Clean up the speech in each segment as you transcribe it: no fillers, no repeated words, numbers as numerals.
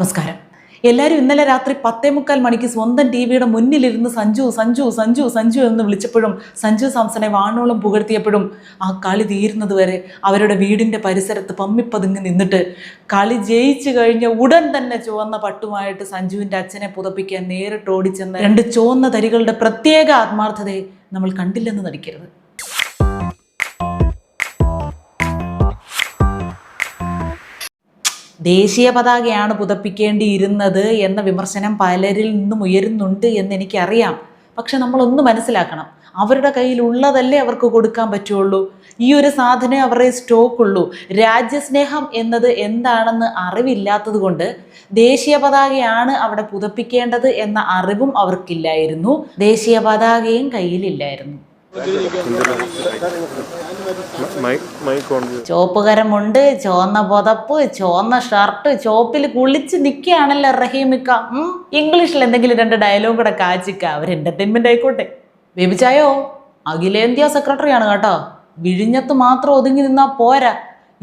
നമസ്കാരം. എല്ലാവരും ഇന്നലെ രാത്രി 10:45 മണിക്ക് സ്വന്തം ടിവിയുടെ മുന്നിലിരുന്ന് സഞ്ജു സഞ്ജു സഞ്ജു സഞ്ജു എന്ന് വിളിച്ചപ്പോഴും സഞ്ജു സാംസണെ വാണോളം പുകഴ്ത്തിയപ്പോഴും ആ കളി തീരുന്നത് വരെ അവരുടെ വീടിൻ്റെ പരിസരത്ത് പമ്മിപ്പതുങ്ങി നിന്നിട്ട് കളി ജയിച്ചു കഴിഞ്ഞ ഉടൻ തന്നെ ചുവന്ന പട്ടുമായിട്ട് സഞ്ജുവിൻ്റെ അച്ഛനെ പുതപ്പിക്കാൻ നേരിട്ട് ഓടിച്ചെന്ന് രണ്ട് ചുവന്ന തരികളുടെ പ്രത്യേക ആത്മാർത്ഥതയെ നമ്മൾ കണ്ടില്ലെന്ന് നടിക്കരുത്. ദേശീയ പതാകയാണ് പുതപ്പിക്കേണ്ടിയിരുന്നത് എന്ന വിമർശനം പലരിൽ നിന്നും ഉയരുന്നുണ്ട് എന്നെനിക്കറിയാം. പക്ഷെ നമ്മളൊന്ന് മനസ്സിലാക്കണം, അവരുടെ കയ്യിലുള്ളതല്ലേ അവർക്ക് കൊടുക്കാൻ പറ്റുള്ളൂ. ഈ ഒരു സാധനം അവരുടെ സ്റ്റോക്കുള്ളൂ. രാജ്യസ്നേഹം എന്നത് എന്താണെന്ന് അറിവില്ലാത്തത് കൊണ്ട് ദേശീയ പതാകയാണ് അവിടെ പുതപ്പിക്കേണ്ടത് എന്ന അറിവും അവർക്കില്ലായിരുന്നു. ദേശീയ പതാകയും കയ്യിലില്ലായിരുന്നു. ചോപ്പ് കരമുണ്ട്, ചുവന്ന പുതപ്പ്, ചുവന്ന ഷർട്ട്, ചോപ്പിൽ കുളിച്ച് നിൽക്കുകയാണല്ലോ റഹീമിക്ക. ഇംഗ്ലീഷിൽ എന്തെങ്കിലും രണ്ട് ഡയലോഗ് കൂടെ കാച്ചിക്ക, അവർ എന്റർടൈൻമെന്റ് ആയിക്കോട്ടെ. ബേബിച്ചായോ അഖിലേന്ത്യാ സെക്രട്ടറിയാണ് കേട്ടോ. വിഴിഞ്ഞത്ത് മാത്രം ഒതുങ്ങി നിന്നാ പോരാ,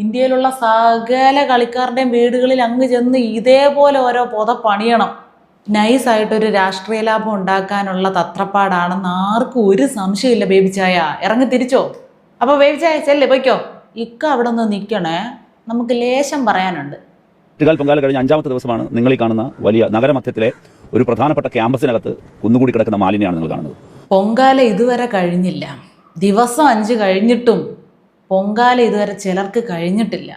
ഇന്ത്യയിലുള്ള സകല കളിക്കാരുടെയും വീടുകളിൽ അങ്ങ് ചെന്ന് ഇതേപോലെ ഓരോ പുതപ്പണിയണം. നൈസായിട്ടൊരു രാഷ്ട്രീയ ലാഭം ഉണ്ടാക്കാനുള്ള തത്രപ്പാടാണെന്ന് ആർക്കും ഒരു സംശയമില്ല. ബേബിച്ചായ ഇറങ്ങി തിരിച്ചോ. അപ്പൊ ബേബിച്ചായ ചെല്ലേ പൊയ്ക്കോ. ഇക്ക അവിടെ നിന്ന് നിൽക്കണേ, നമുക്ക് ലേശം പറയാനുണ്ട്. പൊങ്കാല കഴിഞ്ഞ 5ാമത്തെ ദിവസമാണ് നിങ്ങൾ ഈ കാണുന്ന വലിയ നഗരമധ്യത്തിലെ ഒരു പ്രധാനപ്പെട്ട ക്യാമ്പസിനകത്ത് കുന്നുകൂടി കിടക്കുന്ന മാലിന്യമാണ് നിങ്ങൾ കാണുന്നത്. പൊങ്കാല ഇതുവരെ കഴിഞ്ഞില്ല. ദിവസം 5 കഴിഞ്ഞിട്ടും പൊങ്കാല ഇതുവരെ ചിലർക്ക് കഴിഞ്ഞിട്ടില്ല.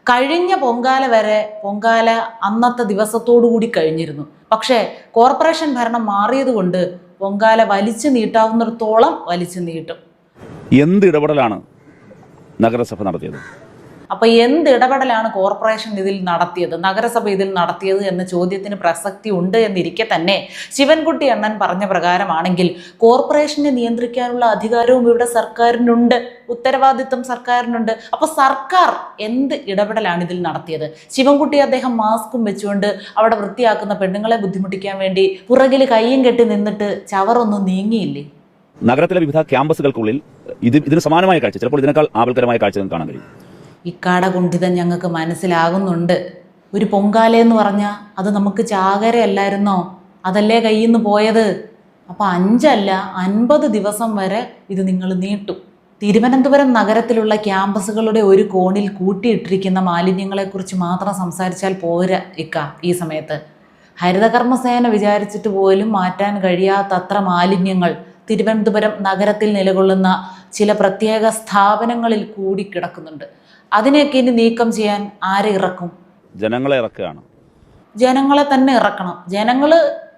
കഴിഞ്ഞ പൊങ്കാല വരെ പൊങ്കാല അന്നത്തെ ദിവസത്തോടു കൂടി കഴിഞ്ഞിരുന്നു. പക്ഷേ കോർപ്പറേഷൻ ഭരണം മാറിയത് കൊണ്ട് പൊങ്കാല വലിച്ചു നീട്ടാവുന്നിടത്തോളം വലിച്ചു നീട്ടും. എന്ത് ഇടപെടലാണ് നഗരസഭ നടത്തിയത്? അപ്പൊ എന്ത് ഇടപെടലാണ് കോർപ്പറേഷൻ ഇതിൽ നടത്തിയത്, നഗരസഭ ഇതിൽ നടത്തിയത് എന്ന ചോദ്യത്തിന് പ്രസക്തി ഉണ്ട് എന്നിരിക്കെ തന്നെ ശിവൻകുട്ടി അണ്ണൻ പറഞ്ഞ പ്രകാരമാണെങ്കിൽ കോർപ്പറേഷനെ നിയന്ത്രിക്കാനുള്ള അധികാരവും ഇവിടെ സർക്കാരിനുണ്ട്, ഉത്തരവാദിത്വം സർക്കാരിനുണ്ട്. അപ്പൊ സർക്കാർ എന്ത് ഇടപെടലാണ് ഇതിൽ നടത്തിയത്? ശിവൻകുട്ടി അദ്ദേഹം മാസ്കും വെച്ചുകൊണ്ട് അവിടെ വൃത്തിയാക്കുന്ന പെണ്ണുങ്ങളെ ബുദ്ധിമുട്ടിക്കാൻ വേണ്ടി പുറകിൽ കയ്യും കെട്ടി നിന്നിട്ട് ചവറൊന്നും നീങ്ങിയില്ലേ? നഗരത്തിലെ വിവിധ ക്യാമ്പസുകൾക്കുള്ളിൽ ഇതിന് സമാനമായ കാഴ്ച, ചിലപ്പോൾ ഇതിനേക്കാൾ ആപൽക്കരമായ കാഴ്ച കാണാൻ കഴിയും. ഇക്കാട കുണ്ഠിതം ഞങ്ങൾക്ക് മനസ്സിലാകുന്നുണ്ട്. ഒരു പൊങ്കാല എന്ന് പറഞ്ഞാൽ അത് നമുക്ക് ചാകരയല്ലായിരുന്നോ? അതല്ലേ കയ്യിൽ നിന്ന് പോയത്. അപ്പം 5 അല്ല 50 ദിവസം വരെ ഇത് നിങ്ങൾ നീട്ടും. തിരുവനന്തപുരം നഗരത്തിലുള്ള ക്യാമ്പസുകളുടെ ഒരു കോണിൽ കൂട്ടിയിട്ടിരിക്കുന്ന മാലിന്യങ്ങളെക്കുറിച്ച് മാത്രം സംസാരിച്ചാൽ പോരാ ഇക്ക. ഈ സമയത്ത് ഹരിതകർമ്മസേന വിചാരിച്ചിട്ട് പോലും മാറ്റാൻ കഴിയാത്തത്ര മാലിന്യങ്ങൾ തിരുവനന്തപുരം നഗരത്തിൽ നിലകൊള്ളുന്ന ചില പ്രത്യേക സ്ഥാപനങ്ങളിൽ കൂടി കിടക്കുന്നുണ്ട്. അതിനെയൊക്കെ ഇനി നീക്കം ചെയ്യാൻ ആരെ ഇറക്കും? ജനങ്ങളെ ഇറക്കുകയാണ്. ജനങ്ങളെ തന്നെ ഇറക്കണം. ജനങ്ങൾ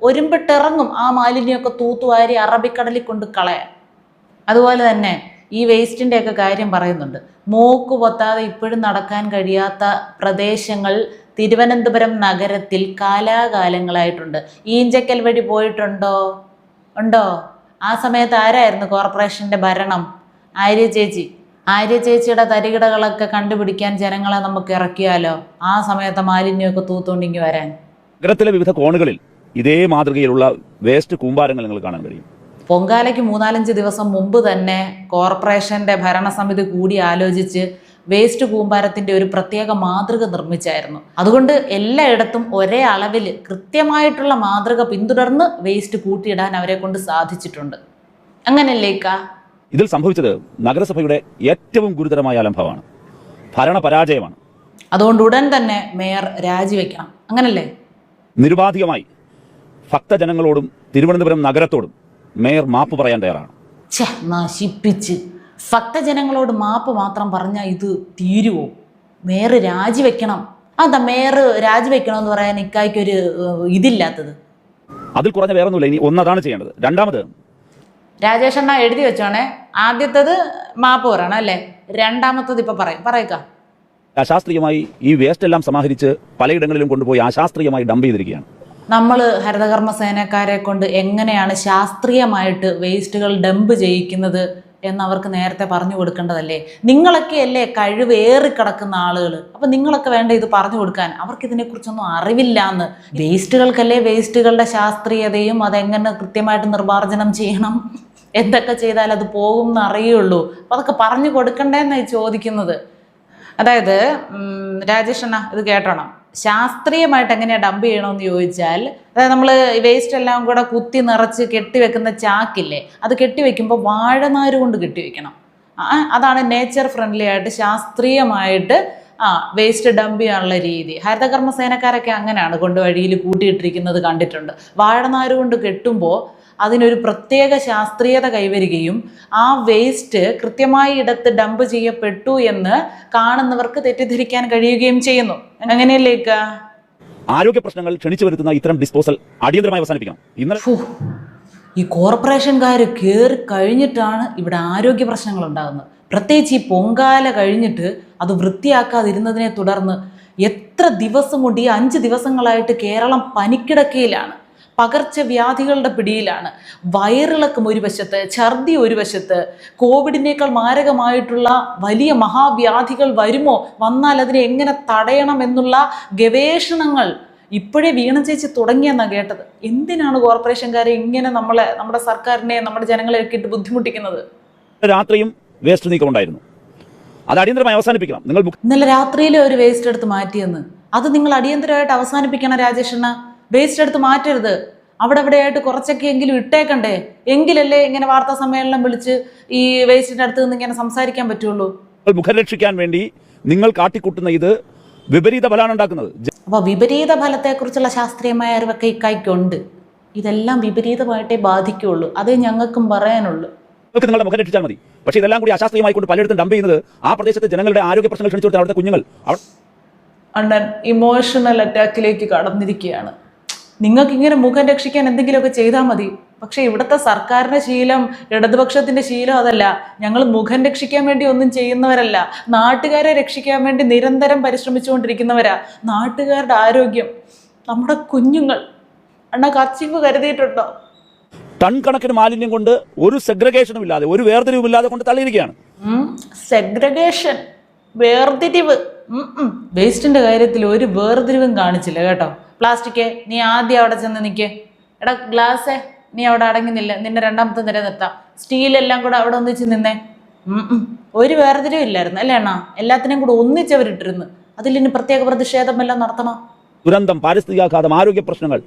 ഒരുമ്പിട്ടിറങ്ങും ആ മാലിന്യമൊക്കെ തൂത്തുവാരി അറബിക്കടലിൽ കൊണ്ട് കളയാൻ. അതുപോലെ തന്നെ ഈ വേസ്റ്റിൻ്റെ ഒക്കെ കാര്യം പറയുന്നുണ്ട്. മൂക്ക് പൊത്താതെ ഇപ്പോഴും നടക്കാൻ കഴിയാത്ത പ്രദേശങ്ങൾ തിരുവനന്തപുരം നഗരത്തിൽ കാലാകാലങ്ങളായിട്ടുണ്ട്. ഈഞ്ചക്കൽ വഴി പോയിട്ടുണ്ടോ? ഉണ്ടോ? ആ സമയത്ത് ആരായിരുന്നു കോർപ്പറേഷൻ്റെ ഭരണം? ആര്യ ചേച്ചിയുടെ തരികിടകളൊക്കെ കണ്ടുപിടിക്കാൻ ജനങ്ങളെ നമുക്ക് ഇറക്കിയാലോ? ആ സമയത്ത് മാലിന്യമൊക്കെ തൂത്തോണ്ടിങ്ങി വരാൻ. നഗരത്തിലെ വിവിധ കോണുകളിൽ ഇതേ മാതൃകയിലുള്ള വേസ്റ്റ് കൂമ്പാരങ്ങൾ നിങ്ങൾ കാണാൻ കഴിയും. പൊങ്കാലയ്ക്ക് 3-5 ദിവസം മുമ്പ് തന്നെ കോർപ്പറേഷന്റെ ഭരണസമിതി കൂടി ആലോചിച്ച് വേസ്റ്റ് കൂമ്പാരത്തിന്റെ ഒരു പ്രത്യേക മാതൃക നിർമ്മിച്ചായിരുന്നു. അതുകൊണ്ട് എല്ലായിടത്തും ഒരേ അളവിൽ കൃത്യമായിട്ടുള്ള മാതൃക പിന്തുടർന്ന് വേസ്റ്റ് കൂട്ടിയിടാൻ അവരെ കൊണ്ട് സാധിച്ചിട്ടുണ്ട്. അങ്ങനെയല്ലേക്കാ? ഇതിൽ സംഭവിച്ചത് നഗരസഭയുടെ ഏറ്റവും ഗുരുതരമായ അലംഭാവമാണ്, ഭരണപരാജയമാണ്. അതുകൊണ്ട് ഉടൻ തന്നെ മേയർ രാജിവെക്കണം, അങ്ങനല്ലേ? നിരുപാധികമായി ഭക്തജനങ്ങളോടും തിരുവനന്തപുരം നഗരത്തോടും മേയർ മാപ്പ് പറയാൻ തയ്യാറാണ്. നശിപ്പിച്ച് ഭക്തജനങ്ങളോട് മാപ്പ് മാത്രം പറഞ്ഞാൽ ഇത് തീരുവോ? മേയർ രാജിവെക്കണം. അതാ മേയർ രാജിവെക്കണമെന്ന് പറയാൻ ഇക്കായ്ക്കൊരു ഇതില്ലാത്തത്? അതിൽ കുറഞ്ഞ വേറൊന്നുമില്ല. ഇനി ഒന്നതാണ് ചെയ്യേണ്ടത്. രണ്ടാമത് രാജേഷണ്ണ എഴുതി വെച്ചോണേ. ആദ്യത്തത് മാപ്പ് പറയണം അല്ലേ? രണ്ടാമത്തത് ഇപ്പൊ പറയക്ക. അശാസ്ത്രീയമായി ഈ വേസ്റ്റ് എല്ലാം സമാഹരിച്ച് പലയിടങ്ങളിലും കൊണ്ടുപോയി അശാസ്ത്രീയമായി ഡംപ് ചെയ്തിരിക്കുകയാണ്. നമ്മൾ ഹരിതകർമ്മ സേനക്കാരെ കൊണ്ട് എങ്ങനെയാണ് ശാസ്ത്രീയമായിട്ട് വേസ്റ്റുകൾ ഡംപ് ചെയ്യിക്കുന്നത് എന്നവർക്ക് നേരത്തെ പറഞ്ഞു കൊടുക്കേണ്ടതല്ലേ? നിങ്ങളൊക്കെയല്ലേ കഴിവേറിക്കിടക്കുന്ന ആളുകൾ. അപ്പം നിങ്ങളൊക്കെ വേണ്ട ഇത് പറഞ്ഞു കൊടുക്കാൻ. അവർക്ക് ഇതിനെക്കുറിച്ചൊന്നും അറിവില്ലാന്ന്. വേസ്റ്റുകൾക്കല്ലേ വേസ്റ്റുകളുടെ ശാസ്ത്രീയതയും അതെങ്ങനെ കൃത്യമായിട്ട് നിർമ്മാർജ്ജനം ചെയ്യണം, എന്തൊക്കെ ചെയ്താൽ അത് പോകും എന്ന് അറിയുള്ളൂ. അപ്പം അതൊക്കെ പറഞ്ഞു കൊടുക്കണ്ടേന്നായി ചോദിക്കുന്നത്. അതായത് രാജേഷ് അണ്ണ ഇത് കേട്ടോണം. ശാസ്ത്രീയമായിട്ട് എങ്ങനെയാണ് ഡംപ് ചെയ്യണമെന്ന് ചോദിച്ചാൽ, അതായത് നമ്മൾ വേസ്റ്റ് എല്ലാം കൂടെ കുത്തി നിറച്ച് കെട്ടിവെക്കുന്ന ചാക്കില്ലേ, അത് കെട്ടിവെക്കുമ്പോൾ വാഴനാര് കൊണ്ട് കെട്ടിവെക്കണം. അതാണ് നേച്ചർ ഫ്രണ്ട്ലി ആയിട്ട് ശാസ്ത്രീയമായിട്ട് വേസ്റ്റ് ഡംപ് ചെയ്യാനുള്ള രീതി. ഹരിതകർമ്മസേനക്കാരൊക്കെ അങ്ങനെയാണ് കൊണ്ട് വഴിയിൽ കൂട്ടിയിട്ടിരിക്കുന്നത് കണ്ടിട്ടുണ്ട്. വാഴനാര് കൊണ്ട് കെട്ടുമ്പോൾ അതിനൊരു പ്രത്യേക ശാസ്ത്രീയത കൈവരികയും ആ വേസ്റ്റ് കൃത്യമായ ഇടത്ത് ഡംപ് ചെയ്യപ്പെട്ടു എന്ന് കാണുന്നവർക്ക് തെറ്റിദ്ധരിക്കാൻ കഴിയുകയും ചെയ്യുന്നു. അങ്ങനെയല്ലേക്ക? ആരോഗ്യ പ്രശ്നങ്ങൾ ക്ഷണിച്ചു വരുത്തുന്ന ഇത്തരം ഡിസ്പോസൽ അടിയന്തരമായി അവസാനിപ്പിക്കണം. ഇന്നലെ ഈ കോർപ്പറേഷൻകാർ കയറി കഴിഞ്ഞിട്ടാണ് ഇവിടെ ആരോഗ്യ പ്രശ്നങ്ങൾ ഉണ്ടാകുന്നത്. പ്രത്യേകിച്ച് ഈ പൊങ്കാല കഴിഞ്ഞിട്ട് അത് വൃത്തിയാക്കാതിരുന്നതിനെ തുടർന്ന് എത്ര ദിവസം കൊണ്ട്, ഈ 5 ദിവസങ്ങളായിട്ട് കേരളം പനിക്കിടക്കയിലാണ്, പകർച്ചവ്യാധികളുടെ പിടിയിലാണ്. വയറിളക്കം ഒരു വശത്ത്, ഛർദി ഒരു വശത്ത്, കോവിഡിനേക്കാൾ മാരകമായിട്ടുള്ള വലിയ മഹാവ്യാധികൾ വരുമോ, വന്നാൽ അതിനെ എങ്ങനെ തടയണം എന്നുള്ള ഗവേഷണങ്ങൾ ഇപ്പോഴേ വീണ ചേച്ചി തുടങ്ങിയെന്നാണ് കേട്ടത്. എന്തിനാണ് കോർപ്പറേഷൻകാരെ ഇങ്ങനെ നമ്മുടെ സർക്കാരിനെ, നമ്മുടെ ജനങ്ങളെ ഒക്കെ ഇട്ട് ബുദ്ധിമുട്ടിക്കുന്നത്? രാത്രിയും വേസ്റ്റ് നീക്കം ഉണ്ടായിരുന്നു, അത് അടിയന്തരമായി അവസാനിപ്പിക്കണം. നിങ്ങൾ ഇന്നലെ രാത്രിയിലെ ഒരു വേസ്റ്റ് എടുത്ത് മാറ്റിയെന്ന്, അത് നിങ്ങൾ അടിയന്തരമായിട്ട് അവസാനിപ്പിക്കണം രാജേഷണ്ണ. വേസ്റ്റ് എടുത്ത് മാറ്റരുത്. അവിടെ എവിടെയായിട്ട് കുറച്ചൊക്കെ എങ്കിലും ഇട്ടേക്കണ്ടേ, എങ്കിലല്ലേ ഇങ്ങനെ വാർത്താ സമ്മേളനം വിളിച്ച് ഈ വേസ്റ്റിന്റെ അടുത്ത് നിന്ന് ഇങ്ങനെ സംസാരിക്കാൻ പറ്റുള്ളൂ. മുഖം രക്ഷിക്കാൻ വേണ്ടി നിങ്ങൾ കാട്ടിക്കൂട്ടുന്ന ഇത് വിപരീത ഫലമാണ് ഉണ്ടാക്കുന്നത്. അപ്പൊ വിപരീത ഫലത്തെക്കുറിച്ചുള്ള ശാസ്ത്രീയമായ അറിവൊക്കെ ഇക്കായ്ക്കുണ്ട്. ഇതെല്ലാം വിപരീതമായിട്ടേ ബാധിക്കുള്ളൂ, അതേ ഞങ്ങൾക്കും പറയാനുള്ളൂ. നിങ്ങൾക്ക് നിങ്ങളുടെ മുഖം രക്ഷിച്ചാൽ മതി. പക്ഷേ ഇതെല്ലാം കൂടി അശാസ്ത്രീയമായി കൊണ്ട് പലയിടത്തും ഡംപ് ചെയ്യുന്നത് ആ പ്രദേശത്തെ ജനങ്ങളുടെ ആരോഗ്യ പ്രശ്നങ്ങൾ ക്ഷണിച്ചു കൊടുത്ത അവിടുത്തെ കുഞ്ഞുങ്ങൾ അണ്ണൻ ഇമോഷണൽ അറ്റാക്കിലേക്ക് കടന്നിരിക്കുകയാണ്. നിങ്ങൾക്ക് ഇങ്ങനെ മുഖം രക്ഷിക്കാൻ എന്തെങ്കിലുമൊക്കെ ചെയ്താൽ മതി. പക്ഷെ ഇവിടുത്തെ സർക്കാരിന്റെ ശീലം, ഇടതുപക്ഷത്തിന്റെ ശീലം അതല്ല. ഞങ്ങൾ മുഖം രക്ഷിക്കാൻ വേണ്ടി ഒന്നും ചെയ്യുന്നവരല്ല, നാട്ടുകാരെ രക്ഷിക്കാൻ വേണ്ടി നിരന്തരം പരിശ്രമിച്ചുകൊണ്ടിരിക്കുന്നവരാ. നാട്ടുകാരുടെ ആരോഗ്യം, നമ്മുടെ കുഞ്ഞുങ്ങൾ. അണ്ണ കർച്ചീഫ് കരുതിയിട്ടുണ്ടോ? ടൺ കണക്കിന് മാലിന്യം കൊണ്ട് ഒരു സെഗ്രഗേഷനും ഇല്ലാതെ, ഒരു വേർതിരിവും ഇല്ലാതെ കൊണ്ട് തള്ളിയിരിക്കുകയാണ്. സെഗ്രഗേഷൻ, വേർതിരിവ്, വേസ്റ്റിന്റെ കാര്യത്തിൽ ഒരു വേർതിരിവും കാണിച്ചില്ല കേട്ടോ. പ്ലാസ്റ്റിക് നീ ആദ്യം അവിടെ ചെന്ന് നിൽക്ക്. എടാ ഗ്ലാസ് നീ അവിടെ അടങ്ങി നില്ല, നിന്നെ 2ാമത്തെ നിര നിർത്താം. സ്റ്റീലെല്ലാം കൂടെ അവിടെ ഒന്നിച്ച് നിന്നേ. ഒരു വേർതിരിവും ഇല്ലായിരുന്നു അല്ലേ അണ്ണാ? എല്ലാത്തിനെയും കൂടെ ഒന്നിച്ചവരിട്ടിരുന്നു. അതിലിനി പ്രത്യേക പ്രതിഷേധം എല്ലാം നടത്തണം. ദുരന്തം, പാരിസ്ഥിതികാഘാതം, ആരോഗ്യ പ്രശ്നങ്ങൾ,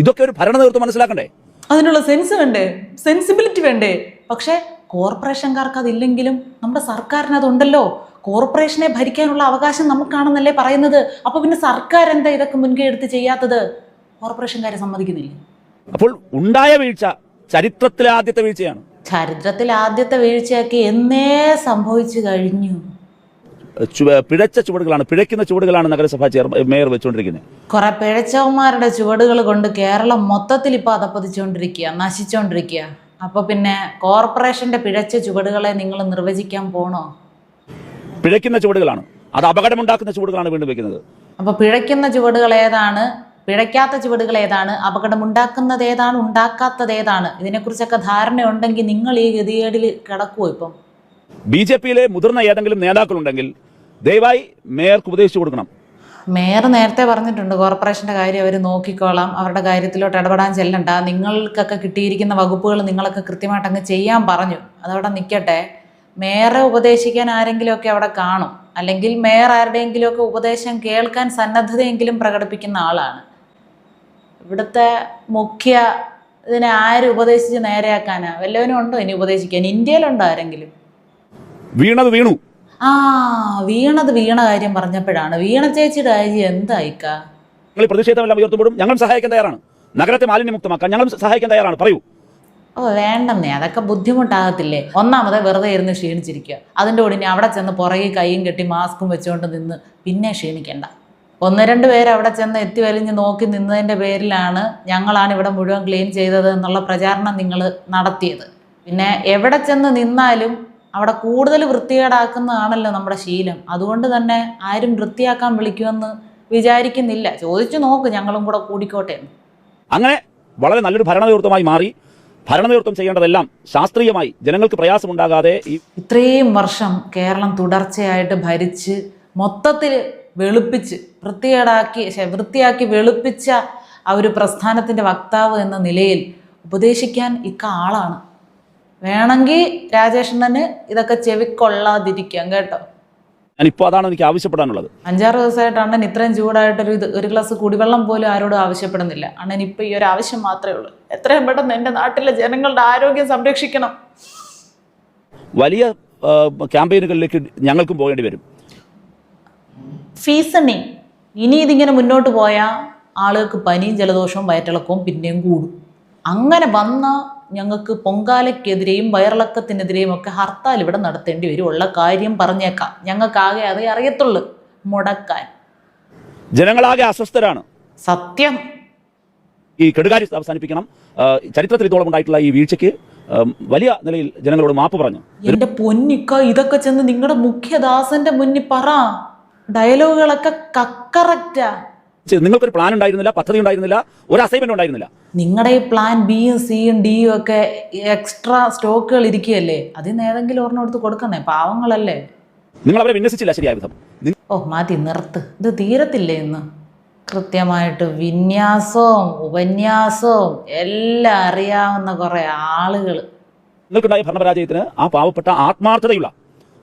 ഇതൊക്കെ ഒരു ഭരണ നേതൃത്വം മനസ്സിലാക്കണ്ടേ? അതിനുള്ള സെൻസ് വേണ്ടേ, സെൻസിബിലിറ്റി വേണ്ടേ? പക്ഷെ കോർപ്പറേഷൻകാർക്ക് അതില്ലെങ്കിലും നമ്മുടെ സർക്കാരിന് അതുണ്ടല്ലോ. കോർപ്പറേഷനെ ഭരിക്കാനുള്ള അവകാശം നമുക്കാണെന്നല്ലേ പറയുന്നത്. അപ്പൊ പിന്നെ സർക്കാർ എന്താ ഇതൊക്കെ മുൻകൈ എടുത്ത് ചെയ്യാത്തത്? കോർപ്പറേഷൻകാരെ സമ്മതിക്കുന്നില്ല. അപ്പോൾ ഉണ്ടായ വീഴ്ച ചരിത്രത്തിലെ ആദ്യത്തെ വീഴ്ചയാണ്. ചരിത്രത്തിൽ ആദ്യത്തെ വീഴ്ചയൊക്കെ എന്നേ സംഭവിച്ചു കഴിഞ്ഞു. പിഴച്ച ചുവടുകളാണ്, പിഴയ്ക്കുന്ന ചുവടുകളാണ് നഗരസഭാ മേയർ വെച്ചുകൊണ്ടിരിക്കുന്നത്. കുറെ പിഴച്ചവന്മാരുടെ ചുവടുകൾ കൊണ്ട് കേരളം മൊത്തത്തിൽ ഇപ്പൊ അതപ്പതിച്ചുകൊണ്ടിരിക്കുക, നശിച്ചുകൊണ്ടിരിക്കുക. അപ്പൊ പിന്നെ കോർപ്പറേഷന്റെ പിഴച്ച ചുവടുകളെ നിങ്ങൾ നിർവചിക്കാൻ പോണോ? പിഴയ്ക്കുന്ന ചുവടുകളാണ്, അത് അപകടമുണ്ടാക്കുന്ന ചുവടുകളാണ് വീണ്ടും വെക്കുന്നത്. അപ്പൊ പിഴയ്ക്കുന്ന ചുവടുകൾ ഏതാണ്, പിഴയ്ക്കാത്ത ചുവടുകൾ ഏതാണ്, അപകടമുണ്ടാക്കുന്നത് ഏതാണ്, ഉണ്ടാക്കാത്തത് ഏതാണ്? ഇതിനെക്കുറിച്ചൊക്കെ ധാരണയുണ്ടെങ്കിൽ നിങ്ങൾ ഈ ഗതികേടിൽ കിടക്കുമോ? ഇപ്പം BJP-യിലെ മുതിർന്ന ഏതെങ്കിലും നേതാക്കളുണ്ടെങ്കിൽ ദയവായി മേയർക്ക് ഉപദേശിച്ചു കൊടുക്കണം. മേയർ നേരത്തെ പറഞ്ഞിട്ടുണ്ട്, കോർപ്പറേഷന്റെ കാര്യം അവർ നോക്കിക്കോളാം, അവരുടെ കാര്യത്തിലോട്ട് ഇടപെടാൻ ചെല്ലണ്ട, നിങ്ങൾക്കൊക്കെ കിട്ടിയിരിക്കുന്ന വകുപ്പുകൾ നിങ്ങളൊക്കെ കൃത്യമായിട്ട് അങ്ങ് ചെയ്യാൻ പറഞ്ഞു. അതവിടെ നിൽക്കട്ടെ. മേയറെ ഉപദേശിക്കാൻ ആരെങ്കിലുമൊക്കെ അവിടെ കാണും, അല്ലെങ്കിൽ മേയർ ആരുടെയെങ്കിലുമൊക്കെ ഉപദേശം കേൾക്കാൻ സന്നദ്ധതയെങ്കിലും പ്രകടിപ്പിക്കുന്ന ആളാണ്. ഇവിടുത്തെ മുഖ്യ ഇതിനെ ആര് ഉപദേശിച്ച് നേരെയാക്കാനാ? വല്ലവനും ഉണ്ടോ ഇനി ഉപദേശിക്കാൻ? ഇന്ത്യയിലുണ്ടോ ആരെങ്കിലും? വീണത് വീണു. വീണത് വീണ കാര്യം പറഞ്ഞപ്പോഴാണ്, വീണ ചേച്ചിയുടെ കാര്യം എന്തായിക്കാ? നിങ്ങൾ പ്രതിഷേധമെല്ലാം ഉയർത്തുമ്പോഴും ഞങ്ങളും സഹായിക്കാൻ തയ്യാറാണ്. നഗരത്തെ മാലിന്യമുക്തമാക്കാൻ ഞങ്ങളും സഹായിക്കാൻ തയ്യാറാണ്. പറയൂ. വേണ്ടെന്നേ, അതൊക്കെ ബുദ്ധിമുട്ടാകത്തില്ലേ? ഒന്നാമത് വെറുതെ ഇരുന്ന് ക്ഷീണിച്ചിരിക്കുക, അതിൻ്റെ കൂടെ ഇനി അവിടെ ചെന്ന് പുറകെ കൈയും കെട്ടി മാസ്കും വെച്ചുകൊണ്ട് നിന്ന് പിന്നെ ക്ഷീണിക്കണ്ട. 1-2 പേര് അവിടെ ചെന്ന് എത്തി വലിഞ്ഞ് നോക്കി നിന്നതിൻ്റെ പേരിലാണ് ഞങ്ങളാണ് ഇവിടെ മുഴുവൻ ക്ലീൻ ചെയ്തത് എന്നുള്ള പ്രചാരണം നിങ്ങൾ നടത്തിയത്. പിന്നെ എവിടെ ചെന്ന് നിന്നാലും അവിടെ കൂടുതൽ വൃത്തികേടാക്കുന്നതാണല്ലോ നമ്മുടെ ശീലം. അതുകൊണ്ട് തന്നെ ആരും വൃത്തിയാക്കാൻ വിളിക്കുമെന്ന് വിചാരിക്കുന്നില്ല. ചോദിച്ചു നോക്ക്, ഞങ്ങളും കൂടെ കൂടിക്കോട്ടെ. അങ്ങനെ വളരെ നല്ലൊരു ഭരണനേതൃത്വമായി മാറി ഭരണനേതൃത്വം ചെയ്യേണ്ടതെല്ലാം ശാസ്ത്രീയമായി ജനങ്ങൾക്ക് പ്രയാസമുണ്ടാകാതെ. ഇത്രയും വർഷം കേരളം തുടർച്ചയായിട്ട് ഭരിച്ച് മൊത്തത്തിൽ വെളുപ്പിച്ച് വൃത്തിയാക്കി വെളുപ്പിച്ച ആ ഒരു പ്രസ്ഥാനത്തിൻ്റെ വക്താവ് എന്ന നിലയിൽ ഉപദേശിക്കാൻ ആളാണ്. വേണമെങ്കിൽ രാജേഷണ്ണന് ഇതൊക്കെ ചെവിക്കൊള്ളാതിരിക്കാം കേട്ടോ. ഞാനിപ്പോൾ അതാണ് എനിക്ക് ആവശ്യപ്പെടാനുള്ളത്. 5-6 ദിവസമായിട്ട് അണ്ണൻ ഇത്രയും ഒരു ഗ്ലാസ് കുടിവെള്ളം പോലും ആരോടും ആവശ്യപ്പെടുന്നില്ല. അണ്ണൻ ഇപ്പം ഈ ഒരു ആവശ്യം മാത്രമേ ഉള്ളൂ. എത്രയും പെട്ടെന്ന് എൻ്റെ നാട്ടിലെ ജനങ്ങളുടെ ആരോഗ്യം സംരക്ഷിക്കണം. വലിയ ക്യാമ്പയിനുകളിലേക്ക് ഞങ്ങൾക്കും പോകേണ്ടി വരും. ഫീസണി ഇനി ഇതിങ്ങനെ മുന്നോട്ട് പോയാൽ ആളുകൾക്ക് പനിയും ജലദോഷവും വയറ്റിളക്കവും പിന്നെയും കൂടും. അങ്ങനെ വന്ന ഞങ്ങൾക്ക് പൊങ്കാലയ്ക്കെതിരെയും വയറിളക്കത്തിനെതിരെയും ഒക്കെ ഹർത്താൽ ഇവിടെ നടത്തേണ്ടി വരും. ഉള്ള കാര്യം പറഞ്ഞേക്കാം. ഞങ്ങൾക്കാകെ അതേ അറിയത്തുള്ളൂ, മുടക്കാൻ. ജനങ്ങളാകെ അസ്വസ്ഥരാണ്. സത്യം. ഈ കെടുകാരി അവസാനിപ്പിക്കണം. ചരിത്രത്തിൽ ഇതോളം ഉണ്ടായിട്ടുള്ള ഈ വീഴ്ചയ്ക്ക് വലിയ നിലയിൽ ജനങ്ങളോട് മാപ്പ് പറഞ്ഞു. എന്റെ പൊന്നിക്ക, ഇതൊക്കെ ചെന്ന് നിങ്ങളുടെ മുഖ്യദാസന്റെ മുന്നിൽ പറ. ഡയലോഗുകളൊക്കെ കറക്റ്റാ. നിങ്ങൾക്കൊരു പ്ലാൻ ഉണ്ടായിരുന്നില്ല, പദ്ധതി ഉണ്ടായിരുന്നില്ല, ഒരു അസൈൻമെന്റ് ഉണ്ടായിരുന്നില്ല. നിങ്ങളുടെ ഈ പ്ലാൻ ബിയും സിയും ഡിയും ഒക്കെ എക്സ്ട്രാ സ്റ്റോക്കുകൾ ഇരിക്കുകയല്ലേ, അതിന് ഏതെങ്കിലും ഒരെണ്ണം എടുത്ത് കൊടുക്കുന്നേ. പാവങ്ങളല്ലേ. നിങ്ങൾ അവരെ വിന്യസിച്ചില്ല ശരിയായ വിധം. ഓ മാറ്റി നിർത്ത്, ഇത് തീരത്തില്ലേ ഇന്ന്. കൃത്യമായിട്ട് വിന്യാസവും ഉപന്യാസവും എല്ലാം അറിയാവുന്ന കുറെ ആളുകൾ. നിങ്ങൾക്കുണ്ടായ ഭരണപരാജയത്തിന് ആ പാവപ്പെട്ട ആത്മാർത്ഥതയുള്ള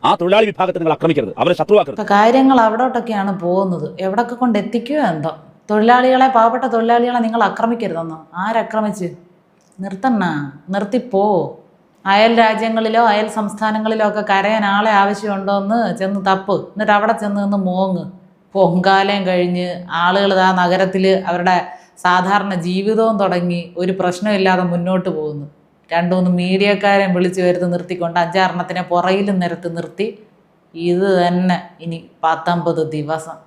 ആ തൊഴിലാളി വിഭാഗത്തെ നിങ്ങൾ ആക്രമിക്കരുത്, അവരെ ശത്രുവാക്കരുത്. ഇപ്പൊ കാര്യങ്ങൾ അവിടോട്ടൊക്കെയാണ് പോകുന്നത്. എവിടൊക്കെ കൊണ്ട് എത്തിക്കുകയോ എന്തോ. തൊഴിലാളികളെ, പാവപ്പെട്ട തൊഴിലാളികളെ നിങ്ങൾ ആക്രമിക്കരുതെന്നോ? ആരക്രമിച്ച്? നിർത്തിപ്പോ. അയൽ രാജ്യങ്ങളിലോ അയൽ സംസ്ഥാനങ്ങളിലോ ഒക്കെ കരയാൻ ആളെ ആവശ്യമുണ്ടോ എന്ന് ചെന്ന് തപ്പ്. എന്നിട്ട് അവിടെ ചെന്ന് നിന്ന് മോങ്ങ്. പൊങ്കാലയും കഴിഞ്ഞ് ആളുകൾ ആ നഗരത്തിൽ അവരുടെ സാധാരണ ജീവിതവും തുടങ്ങി ഒരു പ്രശ്നമില്ലാതെ മുന്നോട്ട് പോകുന്നു. 2-3 മീഡിയക്കാരെ വിളിച്ചു വരുത്തി നിർത്തിക്കൊണ്ട് 5-6 എണ്ണത്തിനെ പുറയിലും നിരത്തി നിർത്തി. ഇത് തന്നെ ഇനി 19 ദിവസം.